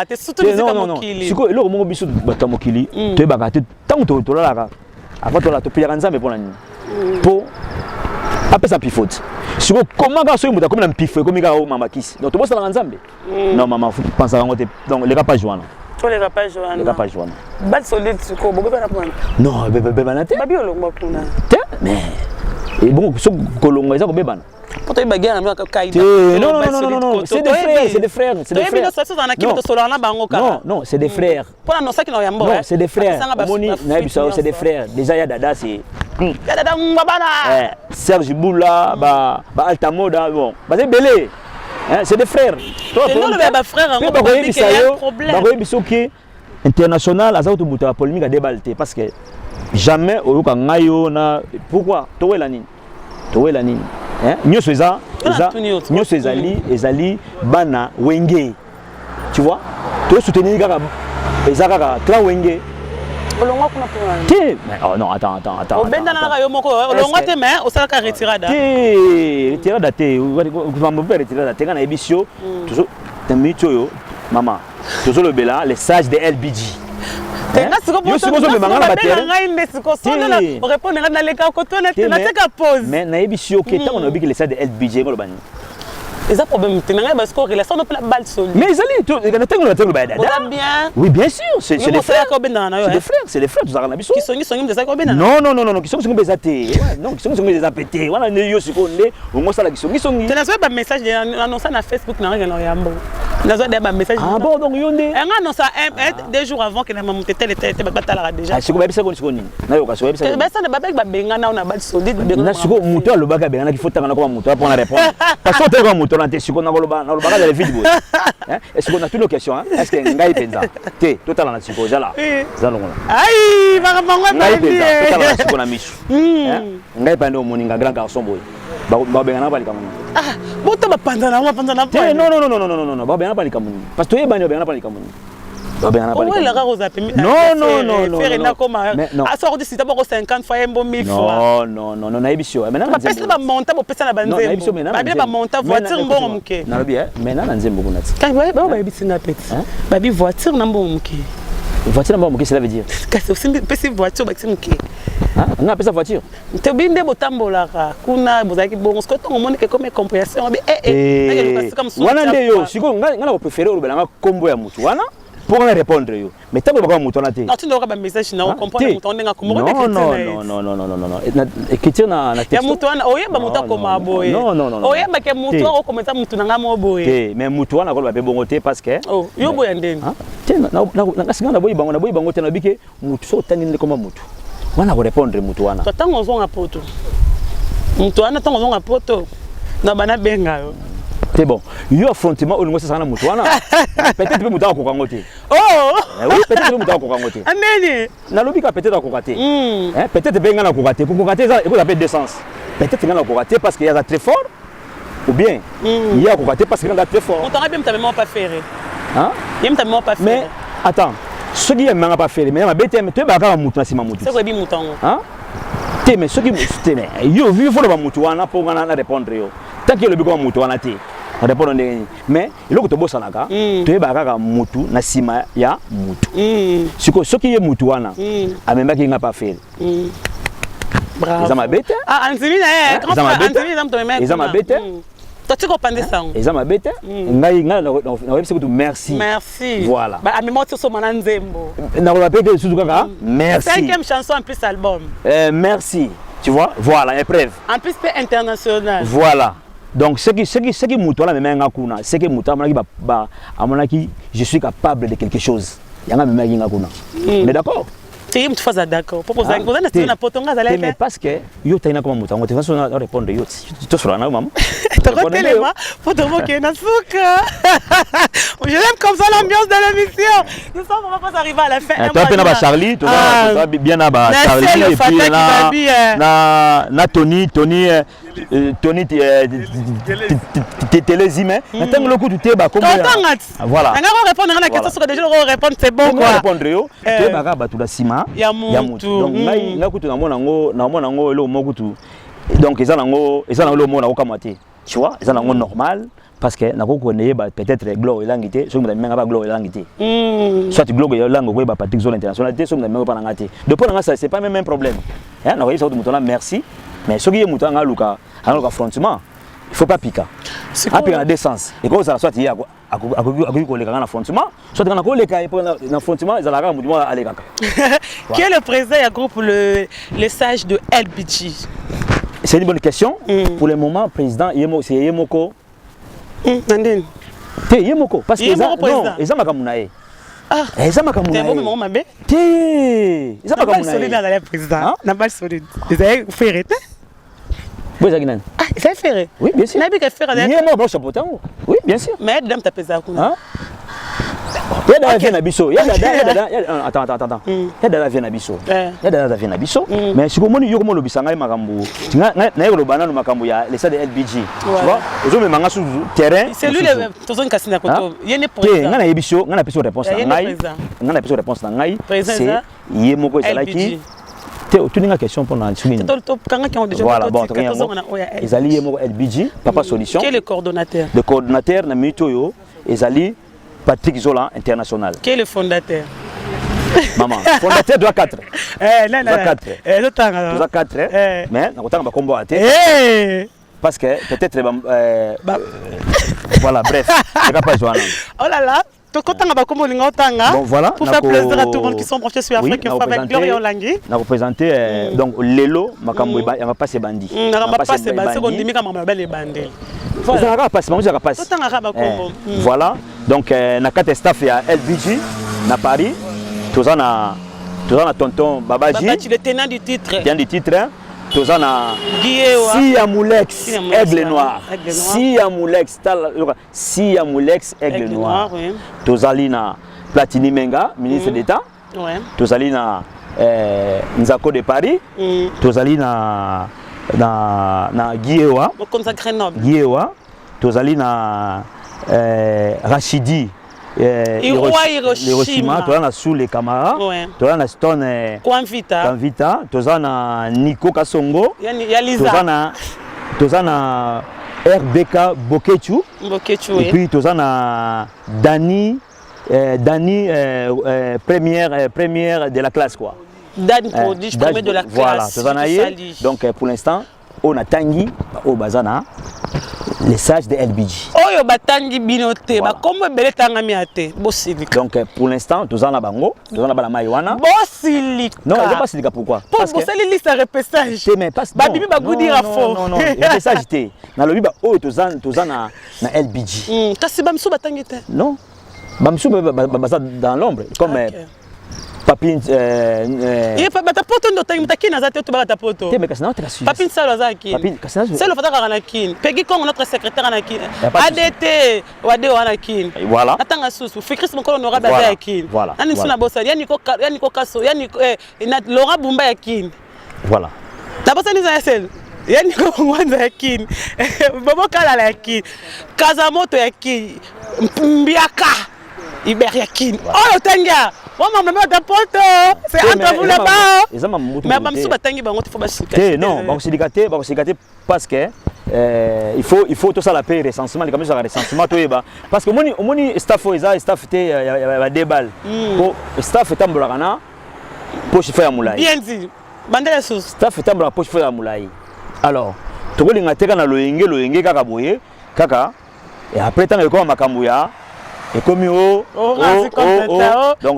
c'est surtout musique Mokili. C'est quoi, le moment bisu Mokili, tu es bagaté tant que tu là, avant tu là, tu peux y rendre ça mais pour la nuit. Pour après ça pifote. C'est comment quand tu comme un pifo comme il maman kiss. Donc tu vois ça dans ensemble. Non maman, faut penser à donc les gars pas jouer. Les gars pas jouer. Les gars pas jouer. Bad solide tu ko bogo pas prendre. Non, bébé banate. Babi olongba kuna. Mais et bon, ce kolongo ça ko bébana. Pour toi bagarre na kaida. Non, c'est des frères. Non, c'est des frères. Pour la nosa qui na yambo. Non, c'est des frères. Moni na biso c'est des frères. Déjà ya dada c'est dada ngabana. Serge Boula ba Altamoda bon. Ba c'est belé. Hein, c'est des frères. Toi, non, le frère, on a un problème. International, à auto buta polémique à débalter parce que jamais au kangayo na pourquoi towe la nini hein nyo seza ezali bana wenge tu vois to soutenir kaka ezaka clan wenge olonga kuna pour mais oh non attends obenda na yo moko olonga te mais osala ka retirada retirada te va me faire retirada te kana ebisio toujours tamicho yo mama toujours le bela les sages de LBG mais na ebisio ke tant on a dit que les sages de LBG ko bani ils ont problème parce que relation de la balle solide. Mais ils allaient tout les bien. Oui bien sûr, c'est des frères. C'est des frères, tout ça na biso. Qui sont de ça ko bena. Non, qui sont des athées. Non, qui sont des apétés. Voilà ne yo sikonde, on sala qui sont. Tu n'as pas message annoncer na Facebook na rien yambo. N'a pas message. Ah bon donc yonde. On annonce 2 jours avant que na monter tel batala déjà. Ah c'est quoi bisa ko sikoni. Na yo ka so bisa. Mais ça ne ba benga na on a balle solide. Na siko muto lo baga benga na ki fota na ko muto pour répondre. Parce que tu muto na te siko na lo baga dans les vidéos. Hein? Est-ce qu'on a toutes nos questions hein? Est-ce que ngai penza? Te total na siko jala. Zalongola. Aïe, va mangwa ngai penza total na siko na misu. Hein? Ngai pande o moninga grand garçon boy. Ba benga na bali kamuni. Ah, boto ba panza na non. Ba benga na bali kamuni. Parce que yebani ba benga na bali kamuni. Ouais, la rose a permis. Non. Faire une coma. À sortir d'ici, d'abord 50 fois, 1000 fois. Non, naïbisio. Maintenant, on peut pas monter, on peut pas monter. On peut monter voiture, bon, ok. Non, bien. Maintenant, on aime beaucoup nati. Quand vous voyez, bah, c'est une petite. Bah, voiture, non, bon, ok. Voiture, non, bon, ok, cela veut dire. C'est aussi une petite voiture, bah, c'est ok. On appelle ça voiture. Tu es bien de botambola. Kuna, vous avez bon, ce que tu as comme compréhension. Wanande yo, si vous avez préféré au Belanga combo ya mutu wana pour répondre yo. Mais tant que vous mutu na te. Non, tu n'auras pas message na comprendre mutu on nga komoro de non. Écriture na texte. Ya mutu wana oyeba mutu koma boye. Non. Oyeba ke mutu o kometa mutu na ngamo boye. Mais mutu wana ko ba be bongote parce que oh, yo boye ndeni. Te na singa na boye bango te na bike mutu so tangine comme mutu. Wana ko répondre mutu wana. To tango zonga poto. Mutu wana tango zonga poto. Na bana benga yo. C'est bon. Yo affrontement au ngosa sana mutu wana. Peut-être que mutu ko kangote. Oh! Oui, peut-être que mutu ko kangote. Aneni. Na lobika peut-être ko kate. Peut-être benga na ko kate. Pour kate ça, il appelle décence. Peut-être nga na ko kate parce qu'il y a très fort. Ou bien il y a ko kate parce qu'il y a très fort. On t'aurait bien tellement pas ferré. Hein? Il tellement pas ferré. Mais attends, ceux qui aiment pas ferré, mais ma bête tu ba ka mutu na sima mutu. C'est quoi bi mutango? Hein? Mais ceux qui mais yo vu faut ba mutu wana pour nga na répondre yo. Tant que le biko mutu wana te. Répondre mais il faut que tu bosses naka tu es baka mutu na sima ya mutu siko soki ye mutu wana amemba ki nga pas faire bravo ils ma bête anzimi na grand frère anzimi na mto mec ils ma bête toi tu comprends ça ils ma bête ngai nga na website que merci voilà ba amemo tu so mana nzembo na ko bête surtout kaka merci 5e chanson en plus album merci tu vois voilà épreuve en plus international voilà. Donc ce qui mutu la même ngakuna, c'est que mutu amonaki ba amonaki je suis capable de quelque chose. Yanga même ngakuna. Mais d'accord. Tu me fais d'accord. Pour poser une question na potonga za mais parce que yo taina comme mutu, on te façon répondre yo. Tu sera na maman. Tu connais moi pour te moquer na souka. Je l'aime comme ça l'ambiance de l'émission. Nous sommes on va pas arriver à la fin. Tu as na Charlie, tu vas bien na ba Charlie et puis na Tony télézime attends le coup du thé ba comme voilà on répondre à la question sur déjà on répondre c'est bon quoi répondre yo thé ba ka batu la sima ya mutu donc ngai kutu na mona ngo le mo kutu donc eza nango le mo na ko kamate tu vois eza nango normal parce que na ko connaît peut-être gloire elangité so mona menga ba gloire elangité soit gloire elango ko ba Patrick Zone internationalité so mona menga pa ngati depuis nga ça c'est pas même un problème hein na ko ça mutu na merci mais ce qui est mutu nga luka affrontement il faut pas piquer après en deux sens et comme ça soit il y a koleka na affrontement soit na koleka na affrontement ils allaka mutu aleka qui est le président du groupe le sage de LBG? C'est une bonne question. Pour le moment président c'est Yemoko Nandine te Yemoko parce que non ils ont makamunae ils ont makamunae bon moment mabe te ils ont makamunae solide dans le président na pas solide ils avaient fait vous avez gagné c'est ferré. Oui, bien sûr. Nabi ka faire des. Yemo bon chapeau. Oui, bien sûr. Mais dame ta pesa kuna. Hein? Yada vient na biso. Attends. Yada vient na biso. Yada vient na biso. Mais si komoni yo komo lobisanga makambo. Na yo lobana no makambo ya les stade LBG. Tu vois? Ozo me manga sur terrain. C'est lui le tozon kasina koto. Yene président. Ngana yebiso, ngana peso réponse na ngai. Ngana peso réponse na ngai. C'est Yemo ko ezalaki. Tu as une question pour nous. Voilà, bon, ils allaient LBG, Papa Solution. Qui est le coordonnateur? Le coordonnateur, ils allaient Patrick Zola International. Qui est le fondateur? Maman, fondateur doit 4. Doit 4. Mais, on va combo à parce que peut-être. Voilà, bref. Oh là là! Bon, voilà, pour faire plaisir à tout le monde qui sont branchés sur Afrique Info avec Gloria Olangui. On a représenté donc Lelo, Makambo, il va passer bandit. Il va passer bandit, c'est qu'on dit que maman belle bandit. Voilà, donc na 4 staff il y a LBG na Paris, tous on a tonton Babaji, le tenant du titre. Tenant du titre. Tous on a Sia Moulex, Aigle Noir. Sia Moulex, Aigle Noir. Tous Alina Platini Menga, ministre d'État. Tous Alina Nzako de Paris. Tous Alina Guiewa. Consacré noble. Guiewa. Tous Alina Rachidi Hiroshima, tu as sous les camarades, tu as Stone Kwanvita, tu as Nico Kasongo, tu as RBK Bokechu, et puis tu as Dani, première de la classe quoi. Dani prodige, premier de la classe. Voilà, tu as donc pour l'instant, on a Tanguy au Bazana. Les sages de LBG. Oyo batangi binote ba comme beletanga miate bosilika. Donc pour l'instant tous en bango, tous en la marijuana. Bosilika. Non, il pas silika pourquoi? Parce que c'est liste à repêchage. Mais parce ba bibi ba goudira fort. Non, repêchage té. Na lobi ba oyo tous en na LBG. Kasi bamsu batangi té. Non. Bamsu ba dans l'ombre comme Papine bata poto ndo tangi mutaki na zate to bata poto. Te mais kasi na te kasi. Papine salo zaki. Papine kasi na. C'est le fataka na kin. Pegi Kongo notre secrétaire na kin. ADT wade wana kin. Voilà. Atanga susu. Fikris mokolo nora baza ya kin. Voilà. Ani suna bosa yani ko kaso yani na Laurent Bumba ya kin. Voilà. Na bosa ni za sel. Yani ko ngwanza ya kin. Bobo kala la kin. Kazamoto ya kin. Mbiaka. Iberia kin. Oh tanga. Maman, mais ta pote, c'est entre vous là-bas. Mais Bamsou batangi bango faut basikater. Non, basikater parce que il faut tout ça la paix recensement, les caméras recensement tout eba parce que moni staff staff té ya débal. Pour staff tambolana pour faire ya moulay. Bien dit. Bandela sous. Staff tambola pour faire ya moulay. Alors, to kolinga teka na loyenge kaka boye kaka et après tant ko makambo ya et comme donc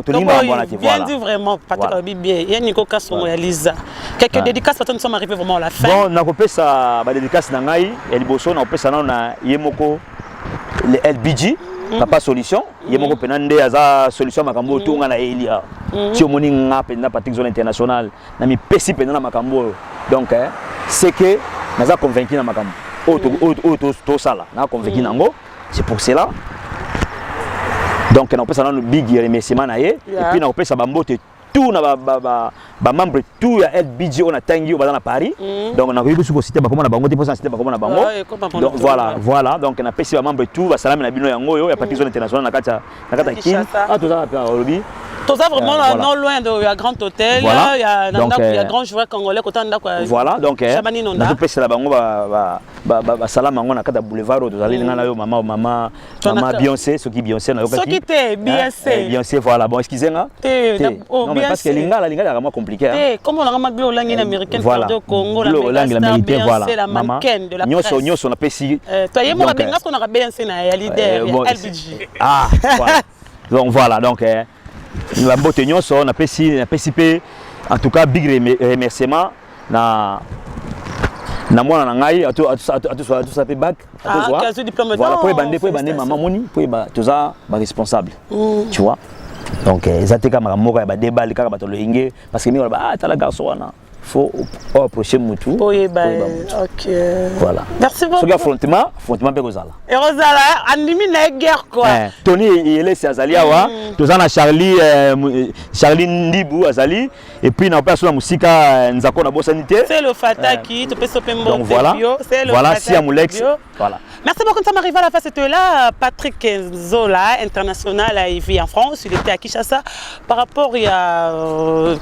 tout le monde bien dit vraiment Patrick bien il y a Nico Kasongo ya Lisa quelques dédicaces parce que nous sommes arrivés vraiment à la fin. Bon na kopé ça ba dédicace na ngai et liboso na kopé ça na yemoko le LBG papa solution yemoko penande aza solution makambo tunga na Elia ti omoni nga penda Patrick zone international na mi pesi penda na makambo donc c'est que naza convaincu na makambo to sala na convaincu nango c'est pour cela. Donc on peut ça dans big remerciement na et puis on peut ça bambote tout na ba membre tout ya LBG on a tangi au dans Paris. Donc on a eu sur cité ba comment na bango te pour ça cité ba comment na bango. Donc voilà donc on a pesi ba membre tout ba salam na bino yango yo ya Patrick zone international na kata kin. Ah tout ça à Olobi. Tout ça vraiment non loin de il y a Grand Hôtel, il y a grand joueur congolais côté ndako. Voilà donc on a pesi la bango ba salam yango na kata boulevard to zali ngana yo mama Beyoncé ce qui Beyoncé na yo kati. Ce qui était Beyoncé voilà bon excusez-moi. Non mais parce que lingala est vraiment compliqué hein. Comme on a remarqué au langue américaine au Congo la américaine voilà c'est la mannequin de la presse. Nyoso na pesi. Toi yemo ka benga qu'on a Beyoncé na ya leader LBG. Ah voilà. Donc voilà donc la beauté nyoso on a pesi en tout cas big remerciement na mwana na ngai atu ça pe bac voilà pour bande maman moni pour ba toza ba responsable tu vois donc ezateka makamoko ya ba débat kaka bato loinge parce que mi ba ta la garçon wana faut approcher mutu OK voilà merci beaucoup so affrontement pe kozala et rozala andimi na guerre quoi Tony il est azali awa tozana Charlie Ndibu azali et puis na personne na musika nzako na bosanité c'est le fataki to peso pembo donc voilà si amulex voilà. Merci beaucoup, nous sommes arrivés à la fin. C'était là Patrick Zola, international, il vit en France, il était à Kinshasa. Par rapport à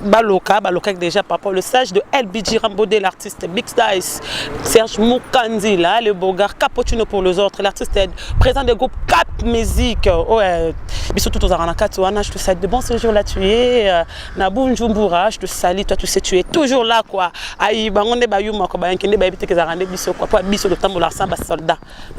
Baloka déjà, par rapport au sage de LBG Rambodé, l'artiste Big Dice, Serge Moukandi, là, le Bogar, Cappuccino pour les autres, l'artiste présent du groupe Cap Musique. Mais surtout aux Aranakatouana, je te salue de bon séjour là, tu es. Nabou Njumbura, je te salue, toi tu sais, tu es toujours là, quoi. Aïe, bangonde bayuma, quoi, bayankende bayibite que zarande biso, quoi, pas biso de tambola, samba soldat.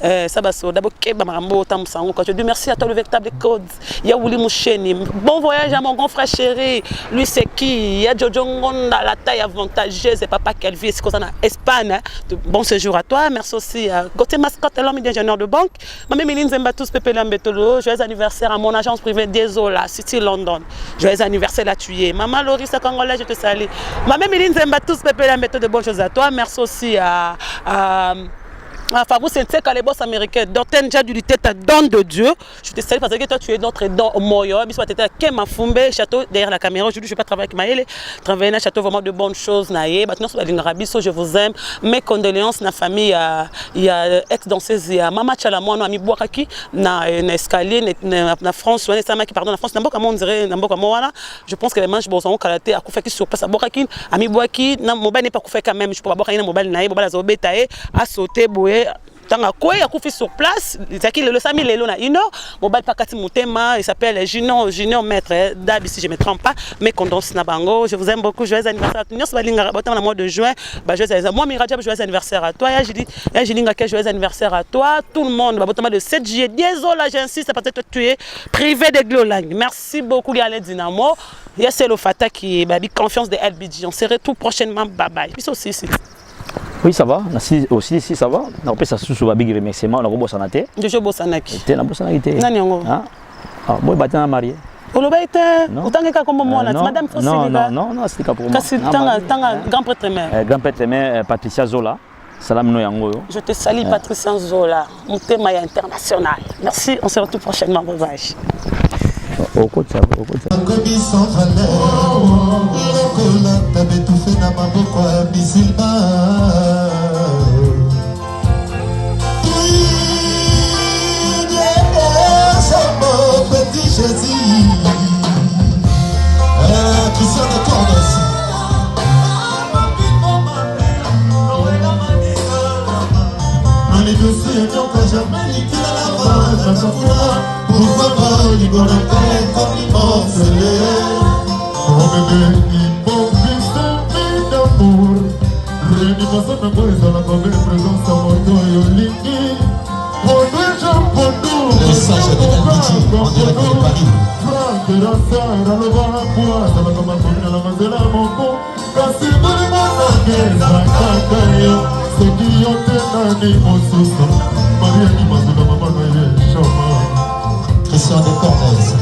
D'abord, je dis merci à toi le véritable code. Yaouli Moucheni. Bon voyage à mon grand frère chéri. Lui c'est qui? Il y a Jojo Ngonda, la taille avantageuse et papa Kelvi, c'est comme ça en Espagne. Bon séjour à toi. Merci aussi à Gauthier Mascotte, l'homme d'ingénieur de banque. Maman Méline Zembatous Pépé Lambetolo. Joyeux anniversaire à mon agence privée Dézola, City London. Joyeux anniversaire la tuer. Maman Laurie, c'est Congolais, je te salue. Maman Méline Zembatous Pépé Lambetolo, de bonnes choses à toi. Merci aussi à Fabou, c'est les boss américains. D'Orten déjà du tête à don de Dieu. Je te salue parce que toi, tu es notre don au Moyo. Bisous, tu étais à Kemafumbe, château derrière la caméra. Aujourd'hui, je ne vais pas travailler avec Maëlle. Travailler dans le château, vraiment de bonnes choses. Maintenant, sur la ligne Rabiso, je vous aime. Mes condoléances, la famille, il y a ex-danseuse, il y a Mama Tchalamouan, ami Bouakaki, na escalier, na France, qui pardon, la France, on dirait, je pense que les manches, bon, sont karaté, à Koufaki sur place à Bouakaki, ami Bouaki, na mobile n'est pas Koufaki quand même, je peux pas Bouakaki, mobile naïe, mobile azobetae, à sauter, boué. Tant à quoi il a couffé sur place, le Sami Lelo na Ino, mobile pakati mutema, il s'appelle Junior Maître Dab si je me trompe pas, mais condoléances na bango, je vous aime beaucoup, joyeux anniversaire. Nous sommes dans le mois de juin, joyeux anniversaire. Moi Miradjab, joyeux anniversaire à toi. J'ai dit joyeux anniversaire à toi, tout le monde. Le 7 juillet, désolé, j'insiste parce que tu es privé de Glolang. Merci beaucoup Yale Dynamo. Il y a Celo Fata qui est confiance de LBG. On se retrouve prochainement. Bye bye. Puis aussi. Oui, ça va. Aussi, si ça va. On peut s'assurer un big remerciement. On a beau s'en attaquer. Je beau s'en attaquer. Tu es beau s'en attaquer. Ah, moi, je suis marié. Vous êtes comme moi, madame Fossili. Non, c'est pas pour moi. C'est grand prêtre mère. Grand prêtre mère, Patricia Zola. Salam Noyango. Je te salue, Patricia Zola. Mon thème est international. Merci, on se retrouve prochainement. Bye bye. Au côté, ça va, au côté. Petit Jésus, Christian de Cordes. On est dossiers, donc jamais niqué la base. Pourquoi pas, il va la tête comme il morcelé. Oh bébé, il faut plus d'amour. Rien n'y passe à moi, ils ont la mauvaise présence à mon dos et au lit. Le message de LBG, on dirait qu'il est Paris. Christian de Cordes.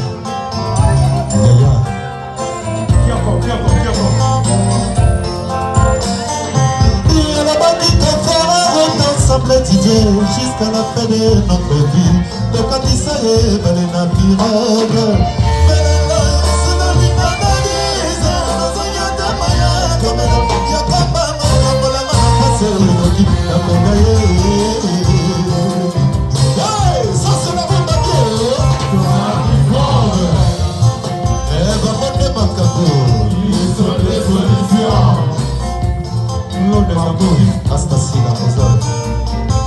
Ensemble Didier jusqu'à la fin de notre vie. Donc quand il s'est balé na pirogue.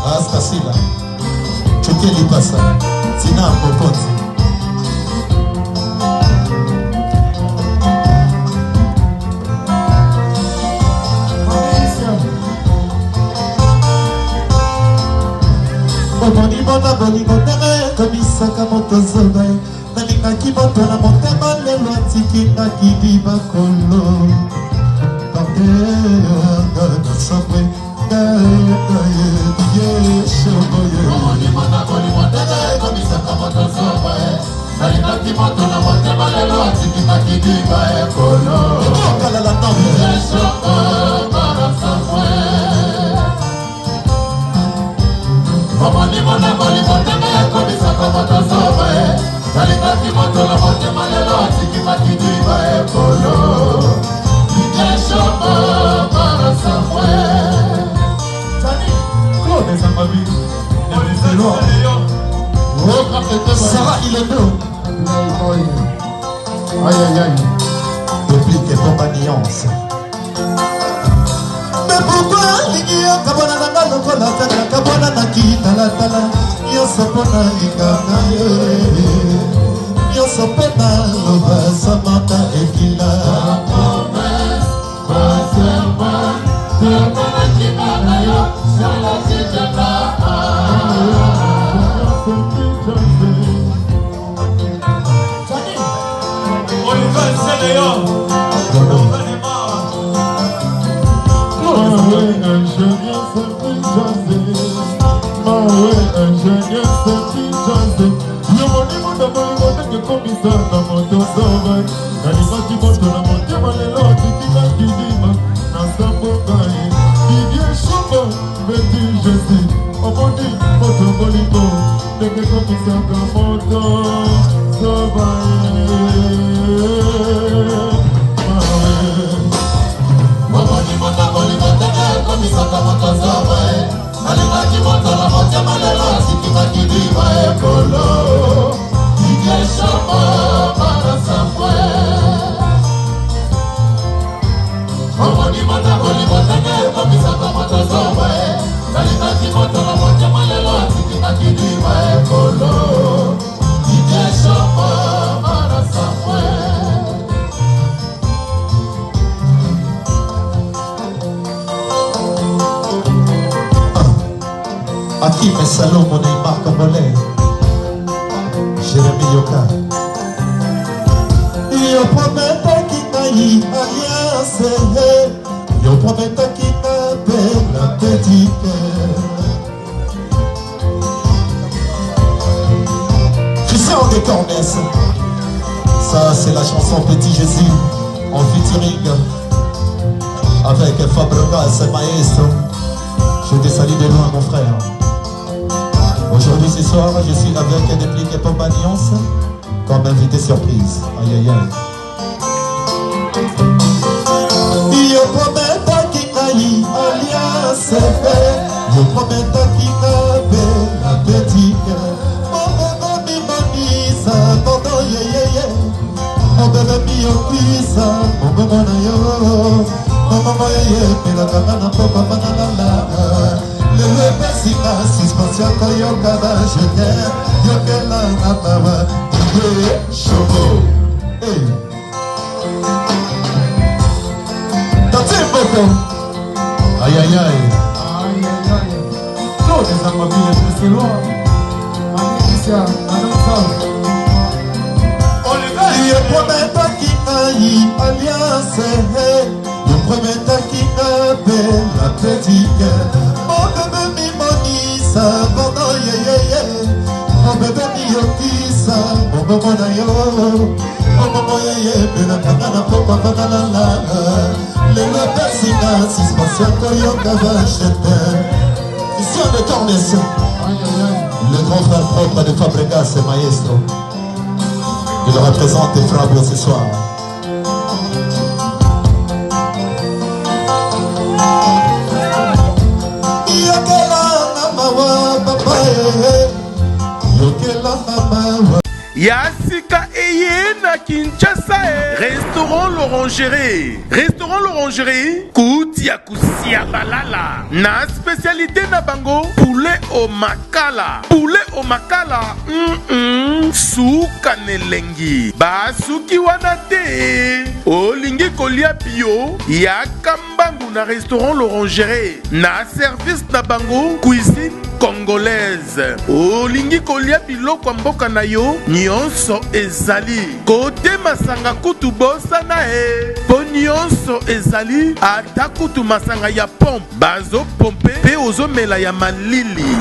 Astasila, chukeli pasa, sina popote. Omoni mona boli motere, komisaka moto zobai. Nalingaki moto na motema lelo atikina kidi bakolo. Partega na sabwe. Sarah, il est beau. Aïe aïe aïe. Depuis que ton alliance. Mais pourquoi l'igio kabona nanga lokola kaka kabona naki tala tala. Yo sopona ikana yo sopona loba samata ekila. Omoni, moto bolingo, ndenge komisaka moto sobaye. Omoni, moto bolingo, ndenge komisaka moto sobaye. Alingaki moto la moto malelo, sikima kidiba ekolo. Ike shama, para safwe. Omoni, moto bolingo, ndenge komisaka moto sobaye. Alingaki moto la moto malelo, sikima kidiba ekolo. Ike shama, para safwe. Hakim et Salomon et Marc Mollet, Jérémy Yoka. Yo prometta qui naï alliance, yo prometta qui n'appelle la petite. Christian des Cornès, ça c'est la chanson Petit Jésus en featuring avec Fabregas et Maestro. Je te salue de loin mon frère. Aujourd'hui, ce soir, je suis avec Déplique Pop Alliance comme invité surprise. Aïe aïe aïe. Yo prometta qui naï alliance, yo prometta qui n'avait la petite. Mon bébé mi monisa, mon ye ye ye. Mon bébé mi opisa, mon bébé na yo. Mon maman ye ye, mais la gamana papa banana. Le pesika suspension koyoka ba je t'aime yokela na baba ye shobo hey tatsiboko aïe aïe aïe aïe aïe non des amabile plus loin Alicia anonsa Olivier ye prometta qui naï alliance le prometta qui n'appelle la petite. Mon bébé mi monisa, bono ye ye ye. Mon bébé mi yokisa, mon bobo na yo. Mon bobo ye ye, bena kagana popa banana la. Le persina, suspension koyoka va jeter. Ici on est Cornès. Le grand frère propre de Fabregas et Maestro. Il représente Frabo ce soir. Yasika eye na Kinshasa Restaurant l'Orangerie. Restaurant l'Orangerie Kuti ya kusia balala. Na spécialité na bango poulet au makala. Poulet au makala Suka nelengi basuki wana te. Olingi kolia bio Yaka mbangu na Restaurant l'Orangerie. Na service na bango cuisine congolaise. Olingi kolia biloko mboka na yo nyonso ezali. Kote masanga kutu bosa na po nyonso ezali. Ata kutu masanga ya pompe bazo pompe pe ozomela ya malili.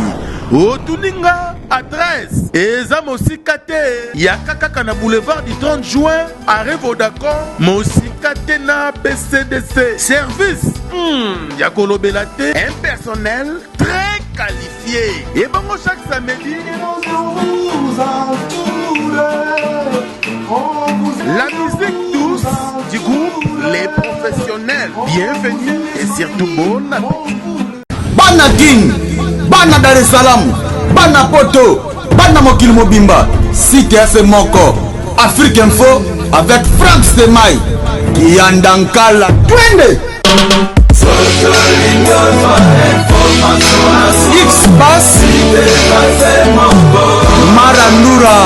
Otuninga adresse eza mosika te ya kaka na boulevard du 30 juin arrêt Vodacom mosika te na BCDC. Service ya kolobela te, un personnel très qualifié. Et bon chaque samedi la musique douce du groupe Les Professionnels. Bienvenue et surtout bon appétit. Bana King, Bana Dar es Salaam, Bana Poto, Bana Mokil Mobimba, CTF Moko, Afrique Info avec Franck Semaï, Kiandankala, Twende. X-Bass, Marandura,